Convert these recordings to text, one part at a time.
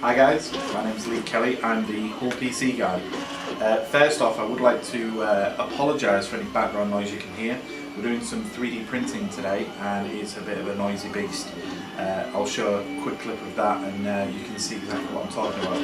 Hi guys, my name's Lee Kelly, I'm the Hull PC guy. First off, I would like to apologise for any background noise you can hear. We're doing some 3D printing today and it's a bit of a noisy beast. I'll show a quick clip of that and you can see exactly what I'm talking about.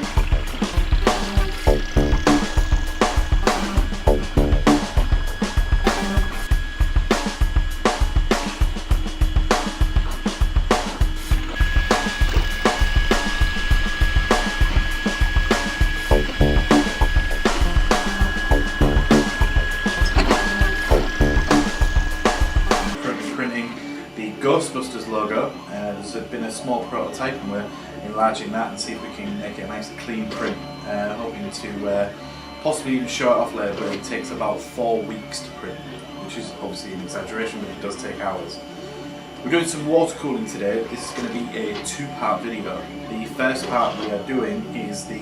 Ghostbusters logo. There's been a small prototype and we're enlarging that and see if we can make it a nice clean print. Hoping to possibly even show it off later, but it takes about 4 weeks to print, which is obviously an exaggeration, but it does take hours. We're doing some water cooling today. This is going to be a 2-part video. The first part we are doing is the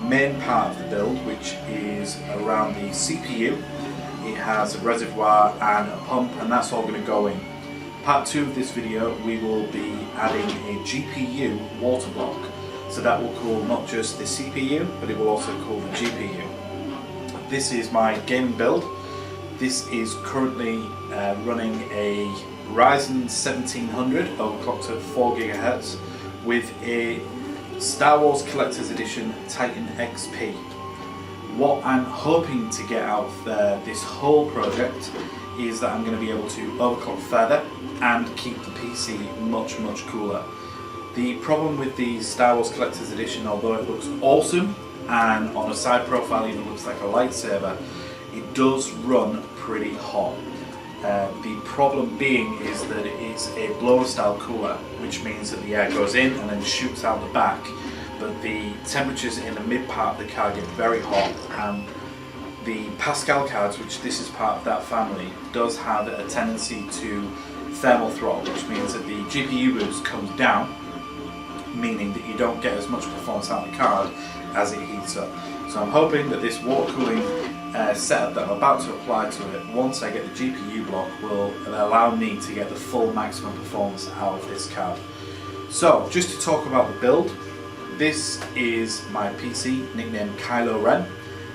main part of the build, which is around the CPU. It has a reservoir and a pump, and that's all going to go in. Part 2 of this video, we will be adding a GPU water block, so that will cool not just the CPU, but it will also cool the GPU. This is my gaming build. This is currently running a Ryzen 1700 overclocked at 4 GHz with a Star Wars Collector's Edition Titan XP. What I'm hoping to get out of this whole project is that I'm going to be able to overclock further and keep the PC much cooler. The problem with the Star Wars Collector's Edition, although it looks awesome and on a side profile even looks like a lightsaber, it does run pretty hot. The problem being is that it's a blower style cooler, which means that the air goes in and then shoots out the back, but the temperatures in the mid part of the card get very hot, and the Pascal cards, which this is part of that family, does have a tendency to thermal throttle, which means that the GPU boost comes down, meaning that you don't get as much performance out of the card as it heats up. So I'm hoping that this water cooling setup that I'm about to apply to it, once I get the GPU block, will allow me to get the full maximum performance out of this card. So just to talk about the build, this is my PC nicknamed Kylo Ren,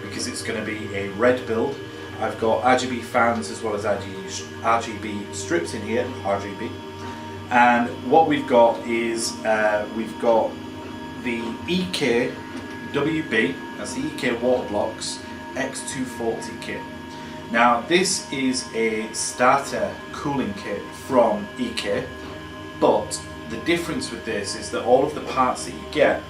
because it's going to be a red build. I've got RGB fans as well as RGB strips in here, RGB. And what we've got is we've got the EKWB, that's the EK Water Blocks X240 kit. Now this is a starter cooling kit from EK, but the difference with this is that all of the parts that you get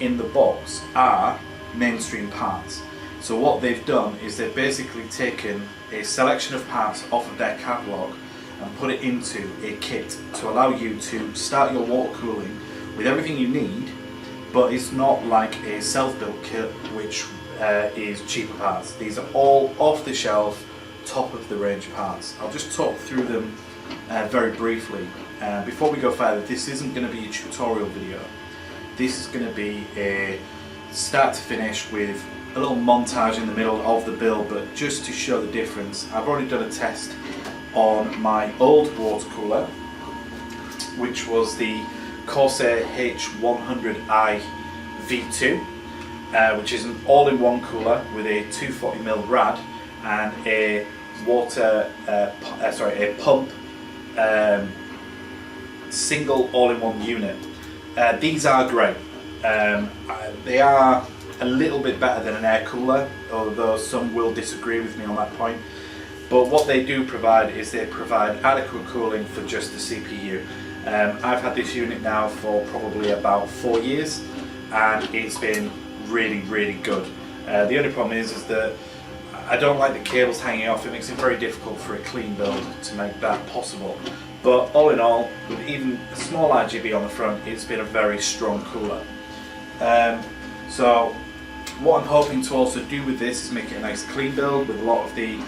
in the box are mainstream parts. So what they've done is they've basically taken a selection of parts off of their catalogue and put it into a kit to allow you to start your water cooling with everything you need, but it's not like a self-built kit which is cheaper parts. These are all off-the-shelf, top-of-the-range parts. I'll just talk through them very briefly. Before we go further, this isn't going to be a tutorial video. This is going to be a start to finish with a little montage in the middle of the build, but just to show the difference. I've already done a test on my old water cooler, which was the Corsair H100i V2, which is an all-in-one cooler with a 240mm rad and a a pump single all-in-one unit. These are great. They are a little bit better than an air cooler, although some will disagree with me on that point. But what they do provide is they provide adequate cooling for just the CPU. I've had this unit now for probably about 4 years and it's been really good. The only problem is that I don't like the cables hanging off. It makes it very difficult for a clean build to make that possible. But all in all, with even a small RGB on the front, it's been a very strong cooler. So what I'm hoping to also do with this is make it a nice clean build with a lot of the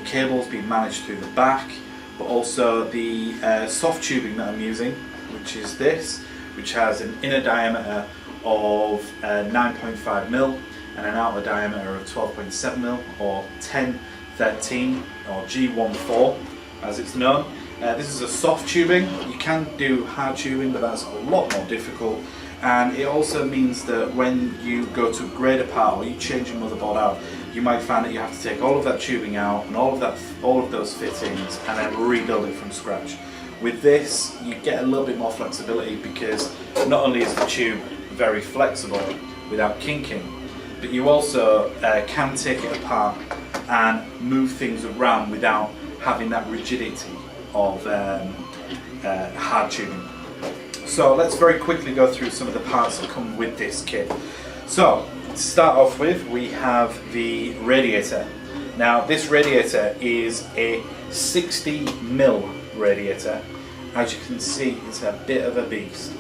cables being managed through the back, but also the soft tubing that I'm using, which is this, which has an inner diameter of 9.5mm and an outer diameter of 12.7mm, or 1013 or G14 as it's known. This is a soft tubing. You can do hard tubing, but that's a lot more difficult and it also means that when you go to upgrade a part or you change your motherboard out, you might find that you have to take all of that tubing out and all of those fittings and then rebuild it from scratch. With this, you get a little bit more flexibility, because not only is the tube very flexible without kinking, but you also can take it apart and move things around without having that rigidity of hard tubing. So let's very quickly go through some of the parts that come with this kit. So to start off with, we have the radiator. Now this radiator is a 60mm radiator. As you can see, it's a bit of a beast.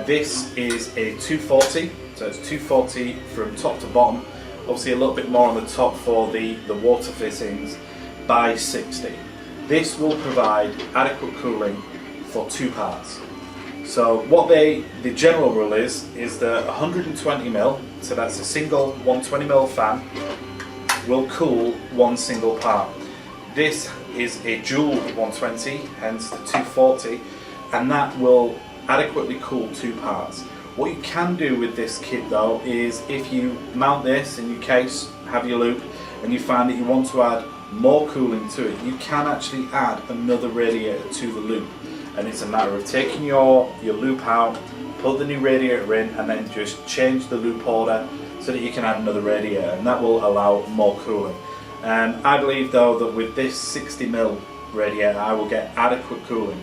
This is a 240, so it's 240 from top to bottom. Obviously a little bit more on the top for the water fittings, by 60. This will provide adequate cooling for 2 parts. So what the general rule is that 120mm, so that's a single 120mm fan, will cool 1 single part. This is a dual 120, hence the 240, and that will adequately cool 2 parts. What you can do with this kit though is, if you mount this in your case, have your loop, and you find that you want to add more cooling to it, you can actually add another radiator to the loop. And it's a matter of taking your loop out, put the new radiator in, and then just change the loop order so that you can add another radiator, and that will allow more cooling. I believe though that with this 60mm radiator I will get adequate cooling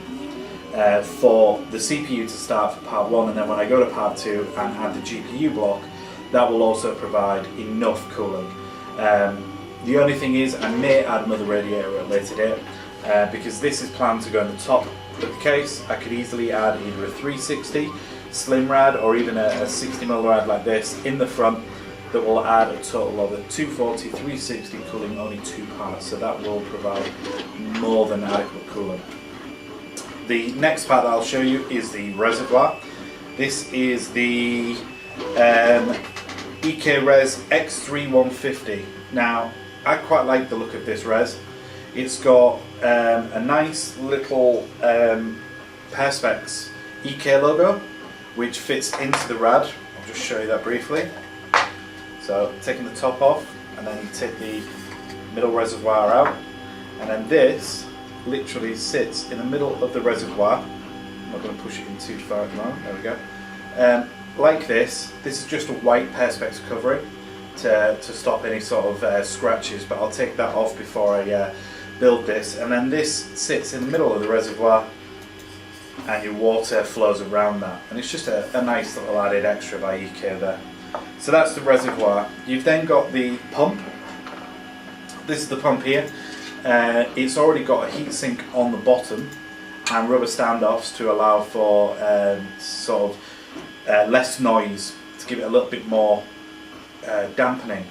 for the CPU to start for part 1, and then when I go to part 2 and add the GPU block, that will also provide enough cooling. The only thing is, I may add another radiator at a later date, because this is planned to go in the top of the case. I could easily add either a 360 slim rad or even a 60mm rad like this in the front, that will add a total of a 240, 360 cooling only 2 parts, so that will provide more than adequate cooling. The next part that I'll show you is the reservoir. This is the EKWB X240. Now, I quite like the look of this res. It's got a nice little Perspex EK logo, which fits into the rad. I'll just show you that briefly. So, taking the top off, and then you take the middle reservoir out, and then this literally sits in the middle of the reservoir. I'm not going to push it in too far at the moment. There we go. Like this is just a white Perspex covering to stop any sort of scratches, but I'll take that off before I build this. And then this sits in the middle of the reservoir, and your water flows around that, and it's just a nice little added extra by EK there. So that's the reservoir. You've then got the pump. This is the pump here. It's already got a heatsink on the bottom and rubber standoffs to allow for sort of less noise, to give it a little bit more dampening.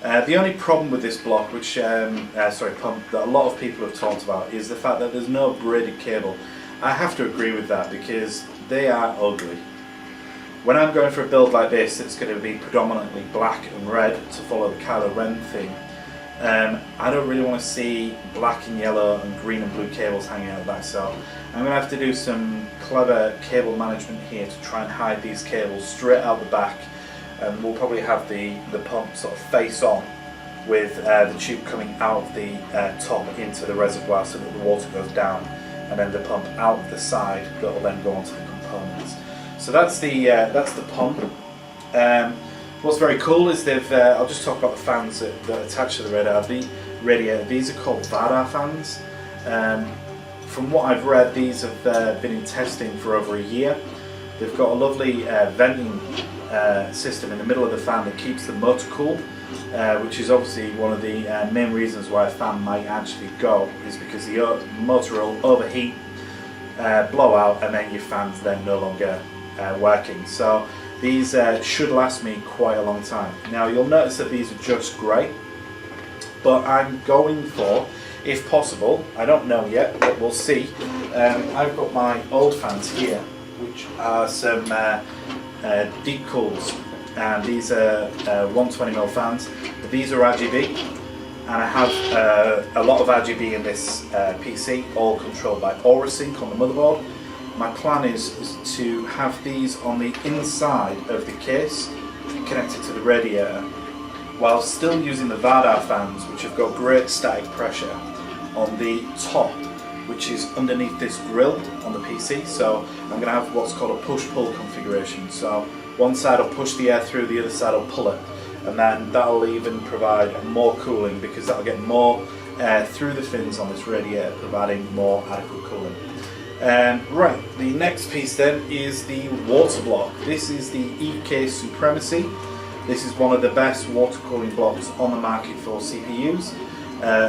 The only problem with this block, pump, that a lot of people have talked about, is the fact that there's no braided cable. I have to agree with that, because they are ugly. When I'm going for a build like this, it's going to be predominantly black and red to follow the Kylo Ren theme. I don't really want to see black and yellow and green and blue cables hanging out of that, so I'm going to have to do some clever cable management here to try and hide these cables straight out the back, and we'll probably have the pump sort of face on, with the tube coming out of the top into the reservoir so that the water goes down, and then the pump out of the side that will then go onto the components. So that's the pump. What's very cool is I'll just talk about the fans that attach to the radiator. These are called Vadar fans. From what I've read, these have been in testing for over a year. They've got a lovely venting system in the middle of the fan that keeps the motor cool, which is obviously one of the main reasons why a fan might actually go, is because the motor will overheat, blow out, and then your fan's then no longer working. So these should last me quite a long time. Now you'll notice that these are just grey, but I'm going for, if possible, I don't know yet, but we'll see. I've got my old fans here, which are some deep cools, and these are 120mm fans, but these are RGB, and I have a lot of RGB in this PC, all controlled by AuraSync on the motherboard. my plan is to have these on the inside of the case connected to the radiator, while still using the Vardar fans, which have got great static pressure, on the top, which is underneath this grill on the PC. So I'm going to have what's called a push-pull configuration. So one side will push the air through, the other side will pull it, and then that'll even provide more cooling, because that'll get more air through the fins on this radiator, providing more adequate cooling. Right, the next piece then is the water block. This is the EK Supremacy. This is one of the best water cooling blocks on the market for CPUs.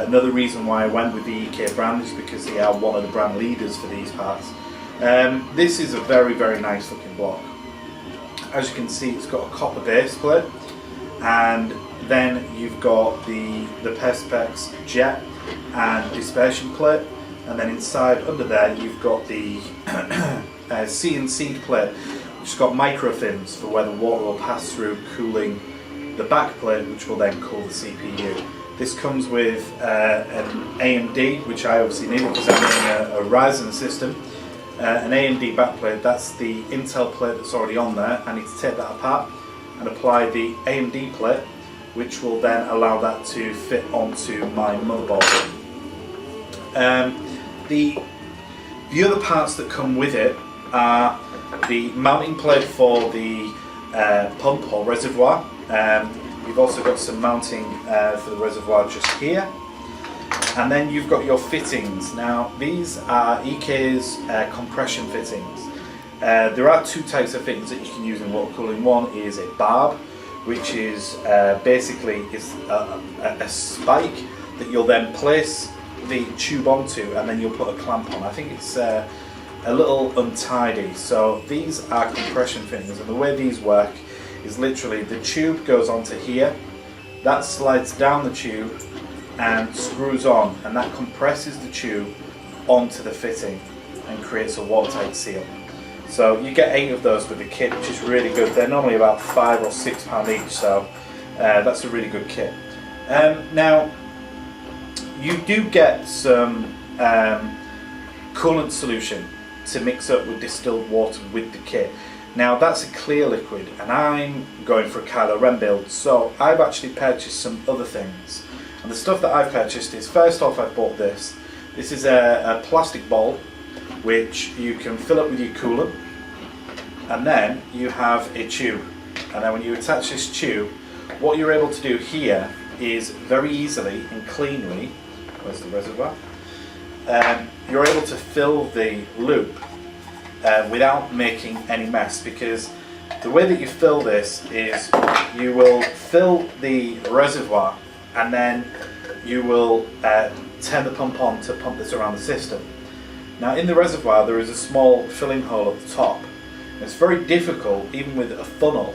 Another reason why I went with the EK brand is because they are one of the brand leaders for these parts. This is a very, very nice looking block. As you can see, it's got a copper base plate, and then you've got the Perspex jet and dispersion plate, and then inside under there you've got the CNC plate, which has got micro fins for where the water will pass through, cooling the back plate, which will then cool the CPU. This comes with an AMD, which I obviously need because I'm running a Ryzen system. An AMD backplate, that's the Intel plate that's already on there. I need to take that apart and apply the AMD plate, which will then allow that to fit onto my motherboard. The other parts that come with it are the mounting plate for the pump or reservoir. You've also got some mounting for the reservoir just here, and then you've got your fittings. Now these are EK's compression fittings. There are two types of fittings that you can use in water cooling. One is a barb, which is basically a spike that you'll then place the tube onto, and then you'll put a clamp on. I think it's a little untidy. So these are compression fittings, and the way these work is literally the tube goes onto here, that slides down the tube and screws on, and that compresses the tube onto the fitting and creates a watertight seal. So you get 8 of those with the kit, which is really good. They're normally about £5 or £6 each, so that's a really good kit. Now you do get some coolant solution to mix up with distilled water with the kit. Now that's a clear liquid, and I'm going for a Kylo Ren build, so I've actually purchased some other things. And the stuff that I've purchased is, first off, I've bought this. This is a plastic ball which you can fill up with your coolant, and then you have a tube. And then when you attach this tube, what you're able to do here is very easily and cleanly, where's the reservoir? You're able to fill the loop without making any mess, because the way that you fill this is you will fill the reservoir, and then you will turn the pump on to pump this around the system. Now in the reservoir there is a small filling hole at the top. It's very difficult, even with a funnel,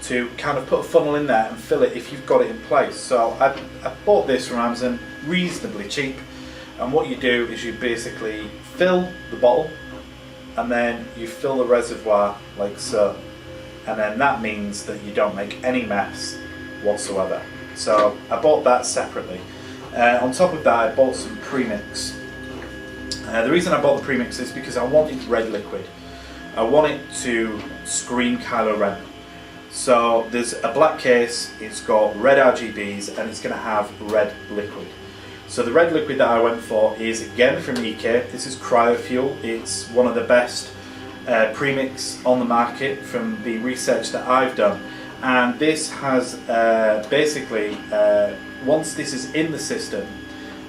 to kind of put a funnel in there and fill it if you've got it in place. So I bought this from Amazon reasonably cheap, and what you do is you basically fill the bottle, and then you fill the reservoir like so, and then that means that you don't make any mess whatsoever. So I bought that separately. On top of that, I bought some premix. The reason I bought the premix is because I wanted red liquid. I want it to scream Kylo Ren. So there's a black case, it's got red RGBs, and it's going to have red liquid. So the red liquid that I went for is again from EK. This is KryoFuel. It's one of the best premix on the market from the research that I've done. And this has basically, once this is in the system,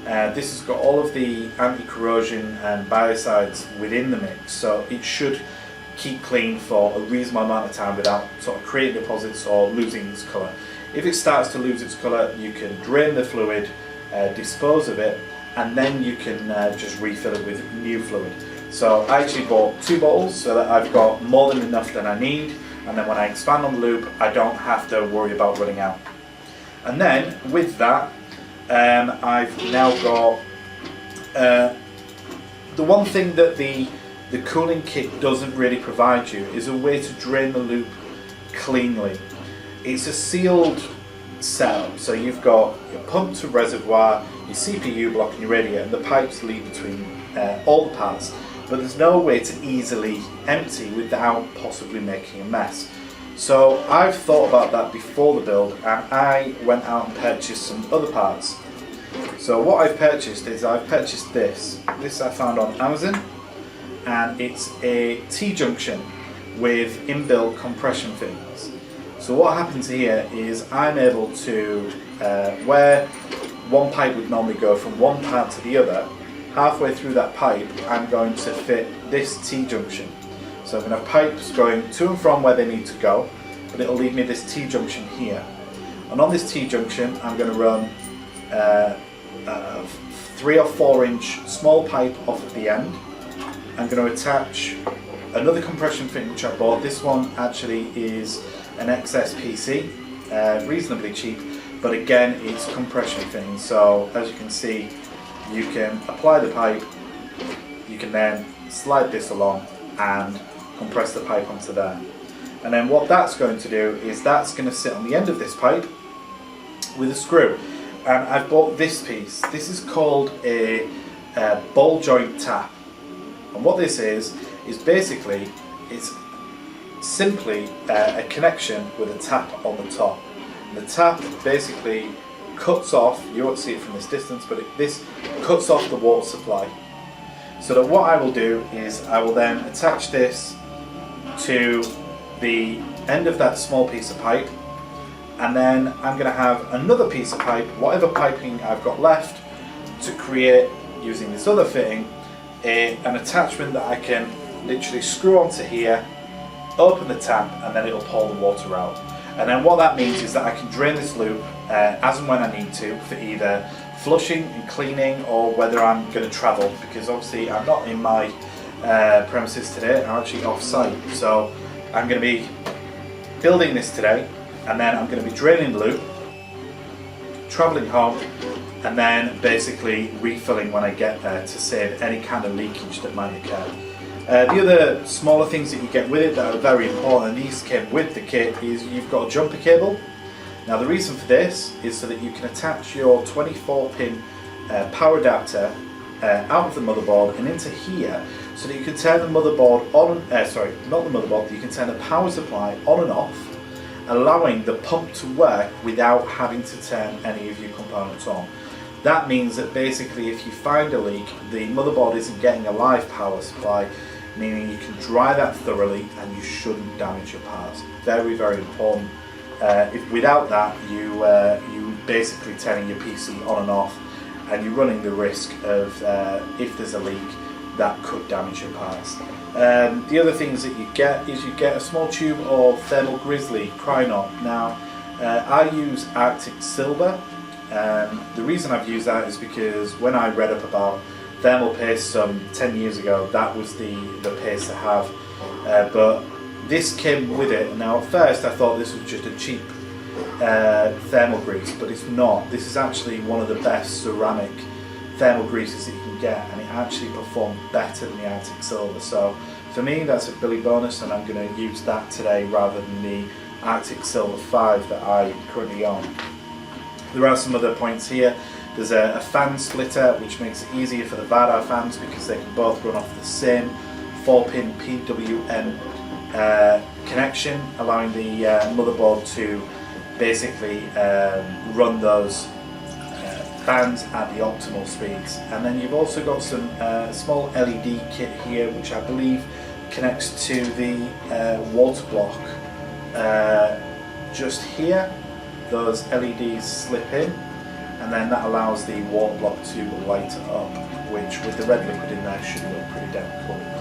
this has got all of the anti-corrosion and biocides within the mix, so it should keep clean for a reasonable amount of time without sort of creating deposits or losing its colour. If it starts to lose its colour, you can drain the fluid, dispose of it, and then you can just refill it with new fluid. So I actually bought 2 bottles so that I've got more than enough than I need, and then when I expand on the loop I don't have to worry about running out. And then with that I've now got the one thing that the cooling kit doesn't really provide you is a way to drain the loop cleanly. It's a sealed setup, so you've got your pump to reservoir, your CPU block and your radiator, and the pipes lead between all the parts. but there's no way to easily empty without possibly making a mess. So I've thought about that before the build, and I went out and purchased some other parts. So what I've purchased is I've purchased this. This I found on Amazon, and it's a T-junction with inbuilt compression fittings. So what happens here is I'm able to, where one pipe would normally go from one part to the other, halfway through that pipe I'm going to fit this T-junction. So I'm going to have pipes going to and from where they need to go, but it'll leave me this T-junction here. And on this T-junction I'm going to run a 3 or 4 inch small pipe off at the end. I'm going to attach another compression fitting which I bought. This one actually is an XSPC, reasonably cheap, but again it's compression fitting. So as you can see, you can apply the pipe, you can then slide this along and compress the pipe onto there. And then what that's going to do is that's going to sit on the end of this pipe with a screw. And I've bought this piece. This is called a ball joint tap. And what this is basically, it's simply a connection with a tap on the top. And the tap basically cuts off, you won't see it from this distance, but this cuts off the water supply. So that what I will do is I will then attach this to the end of that small piece of pipe, and then I'm going to have another piece of pipe, whatever piping I've got left, to create, using this other fitting, an attachment that I can literally screw onto here, open the tap, and then it'll pour the water out. And then what that means is that I can drain this loop as and when I need to for either flushing and cleaning, or whether I'm going to travel, because obviously I'm not in my premises today, I'm actually off site. So I'm going to be building this today, and then I'm going to be draining the loop, travelling home, and then basically refilling when I get there to save any kind of leakage that might occur. The other smaller things that you get with it that are very important, and these came with the kit, is you've got a jumper cable. Now the reason for this is so that you can attach your 24-pin power adapter out of the motherboard and into here, so that you can turn the motherboard on, not the motherboard, you can turn the power supply on and off, allowing the pump to work without having to turn any of your components on. That means that basically if you find a leak, the motherboard isn't getting a live power supply, meaning you can dry that thoroughly and you shouldn't damage your parts. Very, very important. Without that, you basically turning your PC on and off, and you're running the risk of, if there's a leak, that could damage your parts. The other things that you get is you get a small tube of Thermal Grizzly Cryonon. Now, I use Arctic Silver. The reason I've used that is because when I read up about thermal paste some 10 years ago, that was the paste to have. But this came with it. Now at first I thought this was just a cheap thermal grease, but it's not. This is actually one of the best ceramic thermal greases that you can get, and it actually performed better than the Arctic Silver. So for me, that's a Billy bonus, and I'm going to use that today rather than the Arctic Silver 5 that I currently own. There are some other points here. There's a fan splitter, which makes it easier for the Vardar fans because they can both run off the same 4-pin PWM connection, allowing the motherboard to basically run those fans at the optimal speeds. And then you've also got some small LED kit here, which I believe connects to the water block just here. Those LEDs slip in, and then that allows the water block to light up, which with the red liquid in there should look pretty damn cool.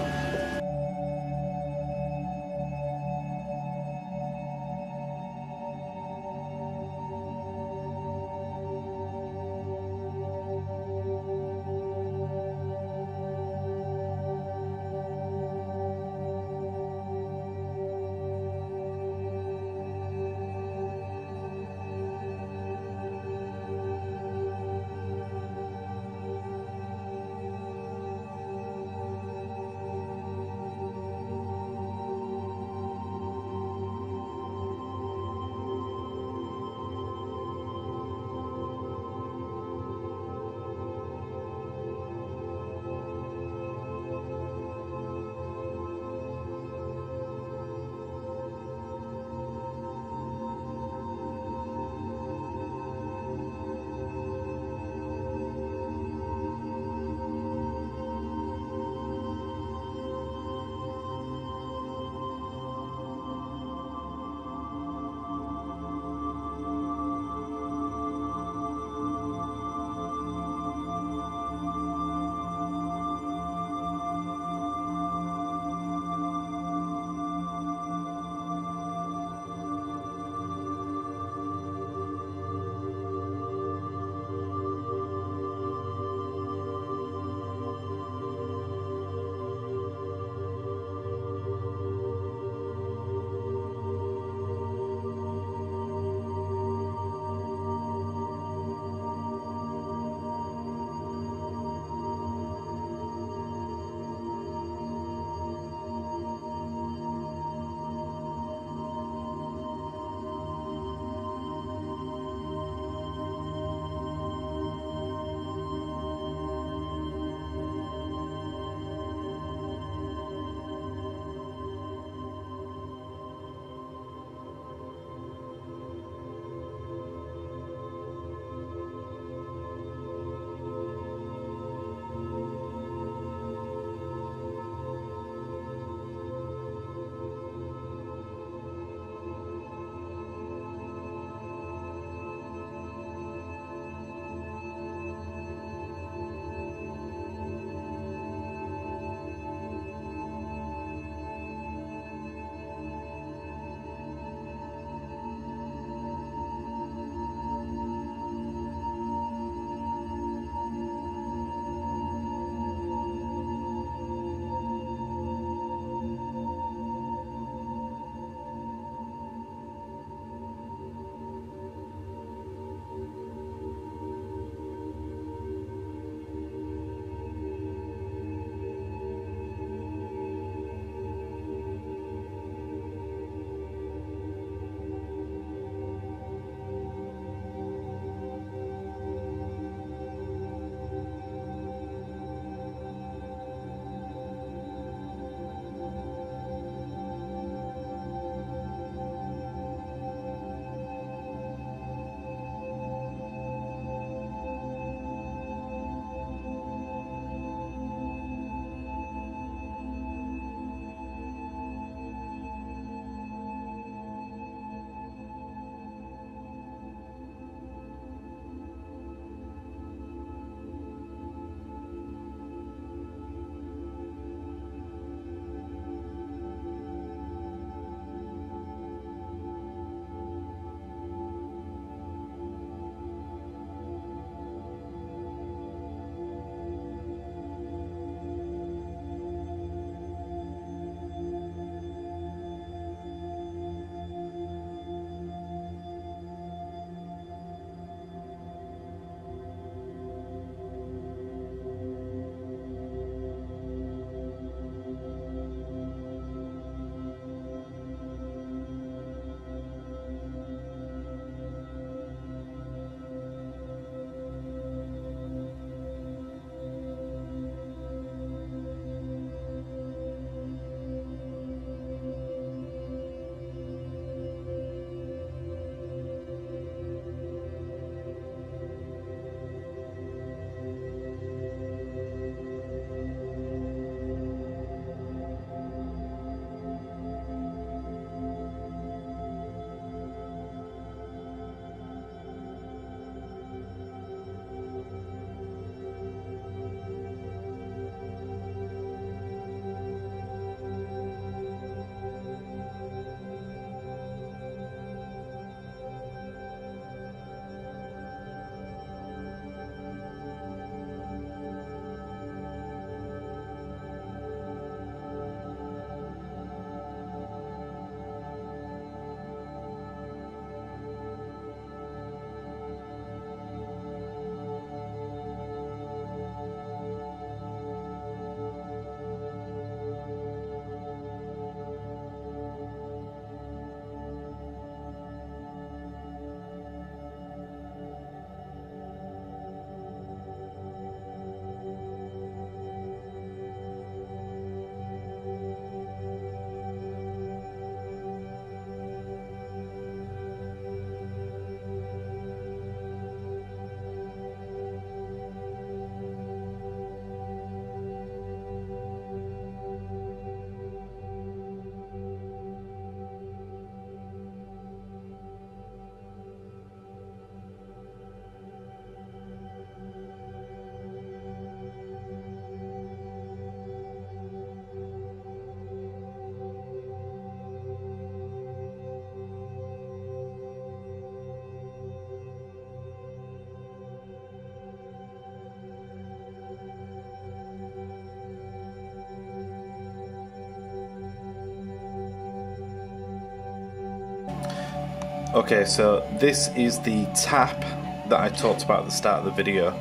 Okay, so this is the tap that I talked about at the start of the video.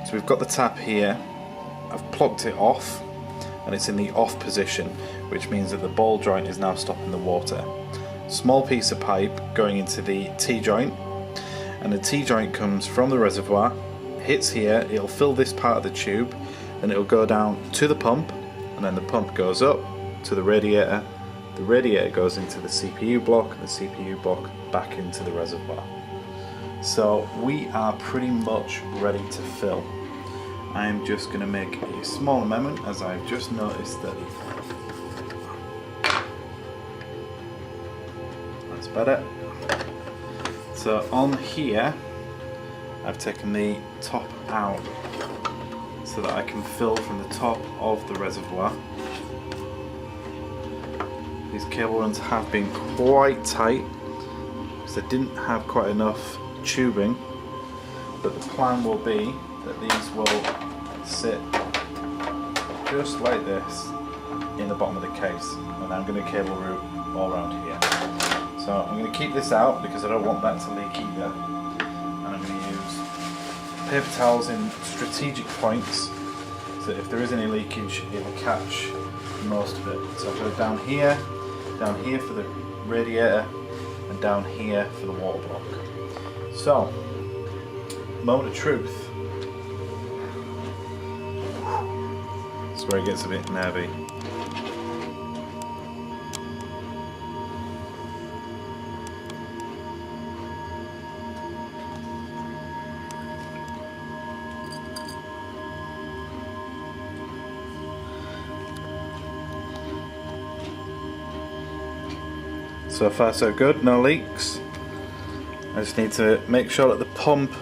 So we've got the tap here, I've plugged it off and it's in the off position, which means that the ball joint is now stopping the water. Small piece of pipe going into the T-joint, and the T-joint comes from the reservoir, hits here, it'll fill this part of the tube, then it'll go down to the pump, and then the pump goes up to the radiator goes into the CPU block, and the CPU block back into the reservoir. So we are pretty much ready to fill. I'm just going to make a small amendment, as I've just noticed that that's better. So on here I've taken the top out so that I can fill from the top of the reservoir. These cable runs have been quite tight because I didn't have quite enough tubing, but the plan will be that these will sit just like this in the bottom of the case, and I'm going to cable route all around here. So I'm going to keep this out because I don't want that to leak either, and I'm going to use paper towels in strategic points so that if there is any leakage it will catch most of it. So I'll go down here for the radiator, and down here for the water block. So, moment of truth. That's where it gets a bit nervy. So far so good, no leaks. I just need to make sure that the pump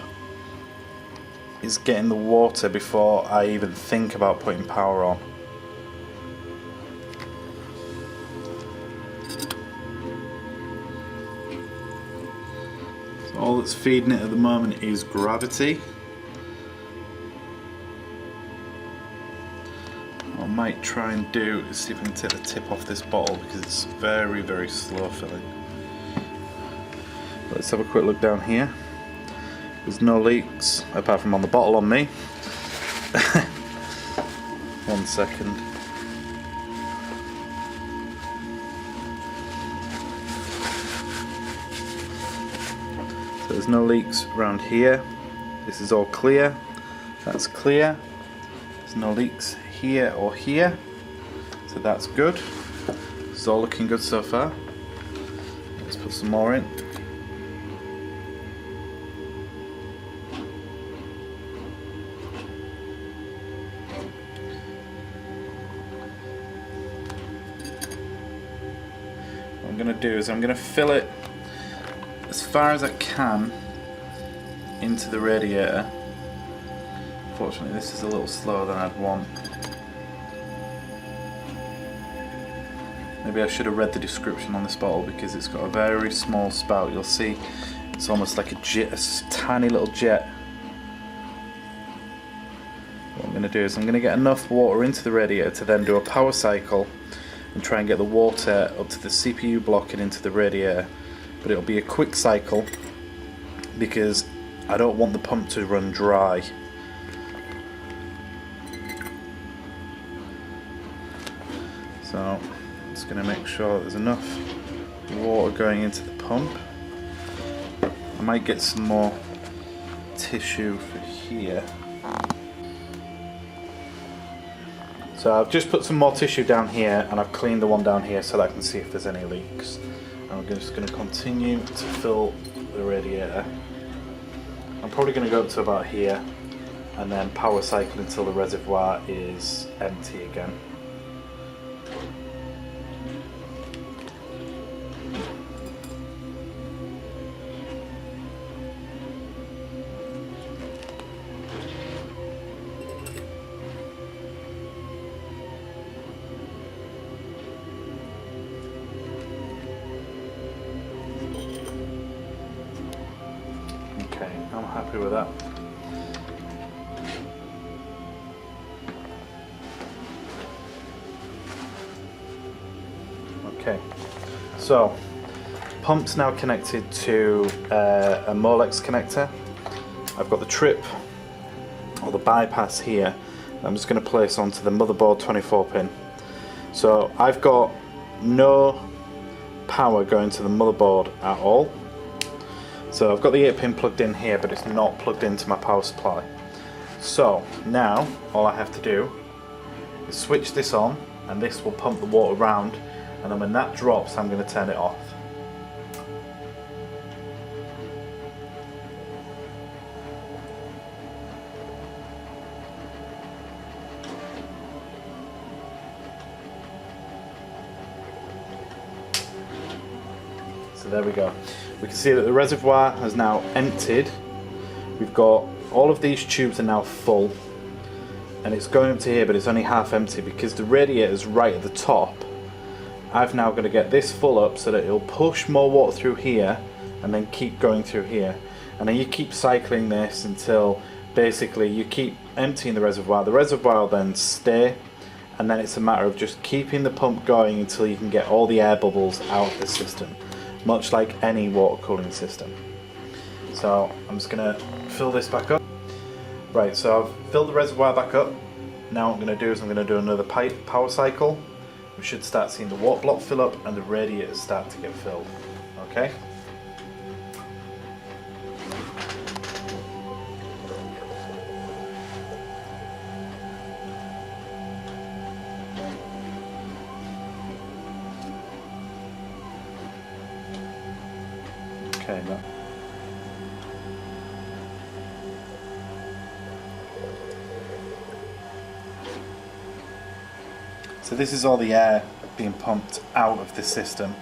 is getting the water before I even think about putting power on. So all that's feeding it at the moment is gravity. What I might try and do is see if I can take the tip off this bottle because it's very, very slow filling. Let's have a quick look down here. There's no leaks apart from on the bottle on me. 1 second. So there's no leaks around here. This is all clear. That's clear. There's no leaks here or here. So that's good. It's all looking good so far. Let's put some more in. What I'm going to do is I'm going to fill it as far as I can into the radiator. Unfortunately this is a little slower than I'd want. Maybe I should have read the description on this bottle because it's got a very small spout. You'll see it's almost like a jet, a tiny little jet. What I'm going to do is I'm going to get enough water into the radiator to then do a power cycle and try and get the water up to the CPU block and into the radiator. But it'll be a quick cycle because I don't want the pump to run dry. So just going to make sure there's enough water going into the pump. I might get some more tissue for here. So I've just put some more tissue down here and I've cleaned the one down here so that I can see if there's any leaks. I'm just going to continue to fill the radiator. I'm probably going to go up to about here and then power cycle until the reservoir is empty again. Okay, I'm happy with that. Okay, so pump's now connected to a Molex connector. I've got the trip, or the bypass here, I'm just going to place onto the motherboard 24 pin. So I've got no power going to the motherboard at all. So I've got the 8 pin plugged in here, but it's not plugged into my power supply. So now all I have to do is switch this on, and this will pump the water around, and then when that drops I'm going to turn it off. So there we go. We can see that the reservoir has now emptied. We've got all of these tubes are now full, and it's going up to here, but it's only half empty because the radiator is right at the top. I've now got to get this full up so that it'll push more water through here and then keep going through here, and then you keep cycling this until basically you keep emptying the reservoir. The reservoir will then stay, and then it's a matter of just keeping the pump going until you can get all the air bubbles out of the system, much like any water cooling system. So I'm just going to fill this back up. Right, so I've filled the reservoir back up. Now what I'm going to do is I'm going to do another power cycle. We should start seeing the water block fill up and the radiators start to get filled. Okay? Okay, now. So this is all the air being pumped out of the system.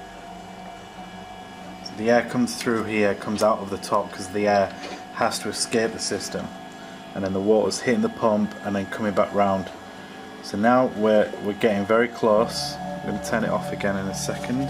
So the air comes through here, comes out of the top because the air has to escape the system, and then the water's hitting the pump and then coming back round. So now we're getting very close. I'm going to turn it off again in a second.